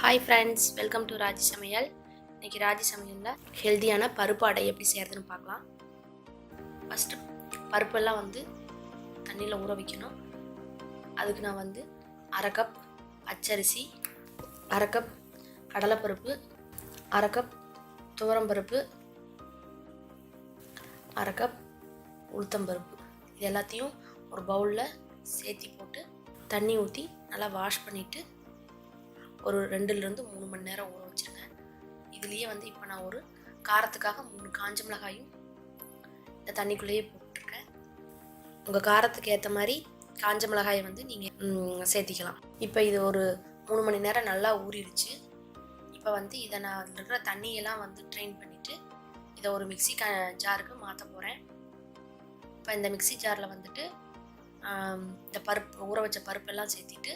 Hi friends, welcome to Raje Samayal. இன்னைக்கு ராஜி சமையல்ல ஹெல்தியான பருப்பு அடை எப்படி செய்யறதுன்னு பார்க்கலாம். ஃபர்ஸ்ட் பருப்பெல்லாம் தண்ணியில் ஊற வைக்கணும். அதுக்கு நான் 1/2 கப் பச்சரிசி, 1/2 கப் கடலைப்பருப்பு, 1/2 கப் துவரம்பருப்பு, 1/2 கப் உளுத்தம்பருப்பு இது எல்லாத்தையும் ஒரு பவுலில் சேர்த்தி போட்டு தண்ணி ஊற்றி நல்லா வாஷ் பண்ணிவிட்டு ஒரு 2லிருந்து 3 மணி நேரம் ஊற வச்சுருங்க. இதுலேயே இப்போ நான் ஒரு காரத்துக்காக 3 காஞ்ச மிளகாயும் இந்த தண்ணிக்குள்ளேயே போட்டுருக்கேன். உங்கள் காரத்துக்கு ஏற்ற மாதிரி காஞ்ச மிளகாயை நீங்கள் சேர்த்திக்கலாம். இப்போ இது ஒரு 3 மணி நேரம் நல்லா ஊறிடுச்சு. இப்போ இதை நான் அதில் இருக்கிற தண்ணியெல்லாம் ட்ரெயின் பண்ணிவிட்டு இதை ஒரு மிக்ஸி ஜாருக்கு மாற்ற போகிறேன். இப்போ இந்த மிக்ஸி ஜாரில் இந்த பருப்பு ஊற வச்ச பருப்பெல்லாம் சேர்த்திட்டு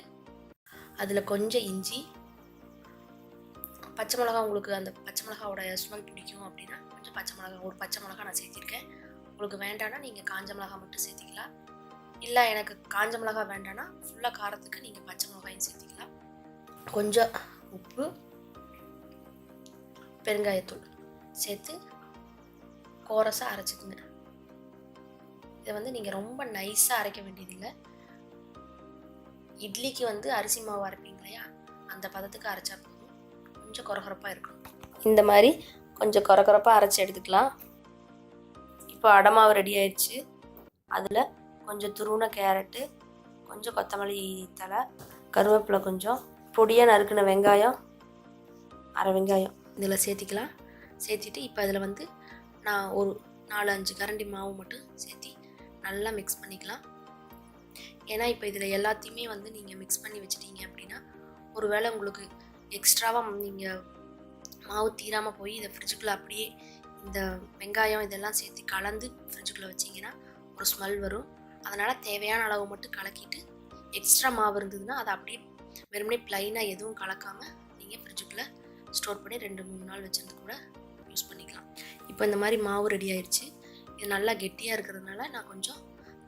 அதில் கொஞ்சம் இஞ்சி, பச்சை மிளகா, உங்களுக்கு அந்த பச்சை மிளகாவோட ஸ்மெல் பிடிக்கும் அப்படின்னா கொஞ்சம் பச்சை மிளகா, ஒரு பச்சை மிளகா நான் சேர்த்திருக்கேன். உங்களுக்கு வேண்டான்னா நீங்கள் காஞ்ச மிளகா மட்டும் சேர்த்திக்கலாம். இல்லை எனக்கு காஞ்ச மிளகா வேண்டான்னா ஃபுல்லாக காரத்துக்கு நீங்கள் பச்சை மிளகாயும் சேர்த்திக்கலாம். கொஞ்சம் உப்பு, பெருங்காயத்தூள் சேர்த்து கோரஸாக அரைச்சிக்குங்க. இதை நீங்கள் ரொம்ப நைஸாக அரைக்க வேண்டியதில்லை. இட்லிக்கு அரிசி மாவு அரைப்பீங்க இல்லையா, அந்த பதத்துக்கு அரைச்சா போதும். கொஞ்சம் கொரகொரப்பாக இருக்கணும். இந்த மாதிரி கொஞ்சம் கொரகொரப்பாக அரைச்சி எடுத்துக்கலாம். இப்போ அடை மாவு ரெடி ஆயிடுச்சு. அதில் கொஞ்சம் துருவின கேரட்டு, கொஞ்சம் கொத்தமல்லி தழை, கருவேப்பிலை, கொஞ்சம் பொடியாக நறுக்கின வெங்காயம், 1/2 வெங்காயம் இதில் சேர்த்திக்கலாம். சேர்த்திட்டு இப்போ அதில் நான் ஒரு 4-5 கரண்டி மாவு மட்டும் சேர்த்தி நல்லா மிக்ஸ் பண்ணிக்கலாம். ஏன்னா இப்போ இதில் எல்லாத்தையுமே நீங்கள் மிக்ஸ் பண்ணி வச்சிட்டீங்க அப்படின்னா ஒருவேளை உங்களுக்கு எக்ஸ்ட்ராவாக நீங்கள் மாவு தீராமல் போய் இதை ஃப்ரிட்ஜுக்குள்ளே அப்படியே இந்த வெங்காயம் இதெல்லாம் சேர்த்து கலந்து ஃப்ரிட்ஜுக்குள்ளே வச்சிங்கன்னா ஒரு ஸ்மெல் வரும். அதனால் தேவையான அளவு மட்டும் கலக்கிட்டு எக்ஸ்ட்ரா மாவு இருந்ததுன்னா அதை அப்படியே வெறுமனே ப்ளைனாக எதுவும் கலக்காமல் நீங்கள் ஃப்ரிட்ஜுக்குள்ளே ஸ்டோர் பண்ணி 2-3 நாள் வச்சிருந்து கூட யூஸ் பண்ணிக்கலாம். இப்போ இந்த மாதிரி மாவு ரெடி ஆயிடுச்சு. இது நல்லா கெட்டியாக இருக்கிறதுனால நான் கொஞ்சம்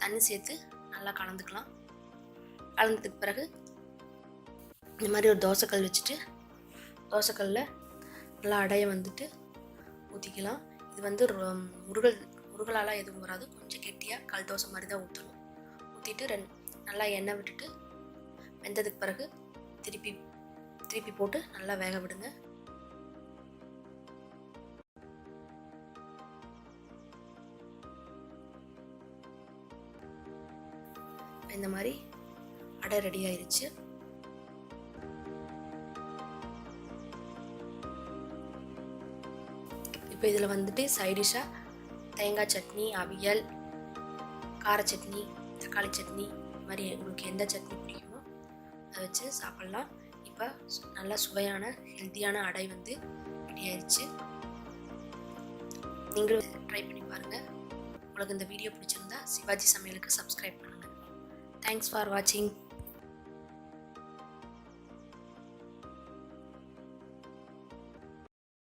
தண்ணி சேர்த்து நல்லா கலந்துக்கலாம். கலந்ததுக்கு பிறகு இந்த மாதிரி ஒரு தோசைக்கல் வச்சுட்டு தோசைக்கல்லில் நல்லா அடையை ஊற்றிக்கலாம். இது முருகலாலாம் எதுவும் வராது. கொஞ்சம் கெட்டியாக கல் தோசை மாதிரி தான் ஊற்றணும். ஊற்றிட்டு நல்லா எண்ணெய் விட்டுட்டு வெந்ததுக்கு பிறகு திருப்பி போட்டு நல்லா வேக விடுங்க. இந்த மாதிரி அடை ரெடி ஆயிடுச்சு. இப்போ இதில் சைடிஷாக தேங்காய் சட்னி, அவியல், கார சட்னி, தக்காளி சட்னி, இது மாதிரி உங்களுக்கு எந்த சட்னி பிடிக்குமோ அதை வச்சு சாப்பிட்லாம். இப்போ நல்லா சுவையான ஹெல்த்தியான அடை ரெடி ஆயிடுச்சு. நீங்களும் ட்ரை பண்ணி பாருங்கள். உங்களுக்கு இந்த வீடியோ பிடிச்சிருந்தா சிவாஜி சமையலுக்கு சப்ஸ்கிரைப் பண்ணுங்கள். தேங்க்ஸ் ஃபார் வாட்சிங்.